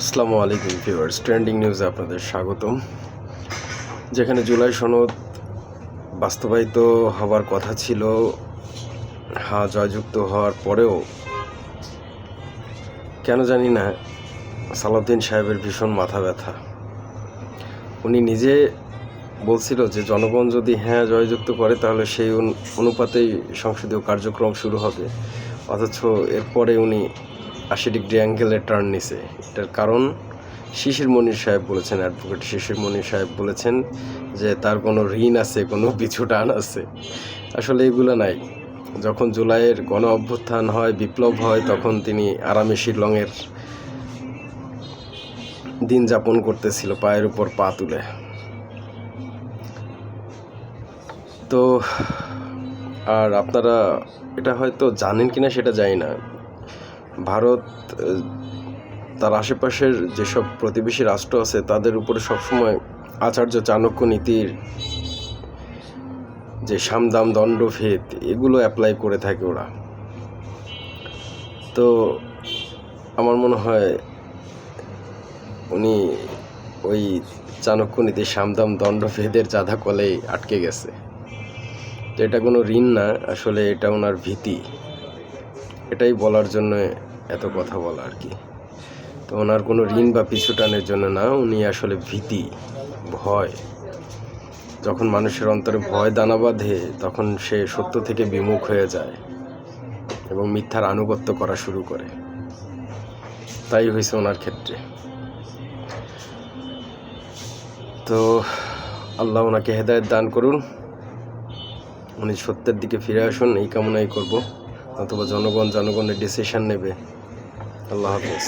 আসসালামু আলাইকুম viewers, trending নিউজে আপনাদের স্বাগতম। যেখানে জুলাই সনদ বাস্তবায়িত হওয়ার কথা ছিল, জয়যুক্ত হওয়ার পরেও কেন জানি না সালাউদ্দিন সাহেবের ভীষণ মাথা ব্যথা। উনি নিজে বলছিল যে জনগণ যদি জয়যুক্ত করে তাহলে সেই অনুপাতেই সংসদীয় কার্যক্রম শুরু হবে, অথচ এরপরে উনি ৮০ ডিগ্রি অ্যাঙ্গেলে টার্ন নিছে। এটার কারণ শিশির মনির সাহেব বলেছেন, অ্যাডভোকেট শিশির মনির সাহেব বলেছেন যে তার কোনো ঋণ আছে, কোনো পিছু টান আছে। আসলে এগুলো নাই। যখন জুলাইয়ের গণ অভ্যুত্থান হয়, বিপ্লব হয়, তখন তিনি আরামে শিলংয়ের দিন যাপন করতেছিল পায়ের উপর পা তুলে। তো আর আপনারা এটা হয়তো জানেন কিনা সেটা জানি না, ভারত তার আশেপাশের যেসব প্রতিবেশী রাষ্ট্র আছে তাদের উপরে সবসময় আচার্য চাণক্য নীতির যে সামদাম দণ্ডভেদ এগুলো অ্যাপ্লাই করে থাকে ওরা। তো আমার মনে হয় উনি ওই চাণক্য নীতির সামদাম দণ্ডভেদের জাদা কলেই আটকে গেছে। তো এটা কোনো ঋণ না, আসলে এটা ওনার ভীতি। এটাই বলার জন্য এত কথা বলা আর কি। তো ওনার কোনো ঋণ বা পিছুটানের জন্য না, উনি আসলে ভীতি, ভয়। যখন মানুষের অন্তরে ভয় দানা বাঁধে তখন সে সত্য থেকে বিমুখ হয়ে যায় এবং মিথ্যার আনুগত্য করা শুরু করে। তাই হয়েছে ওনার ক্ষেত্রে। তো আল্লাহ ওনাকে হেদায়েত দান করুন, উনি সত্যের দিকে ফিরে আসুন, এই কামনাই করব। অথবা জনগণের ডিসিশন নেবে। আল্লাহ হাফেজ।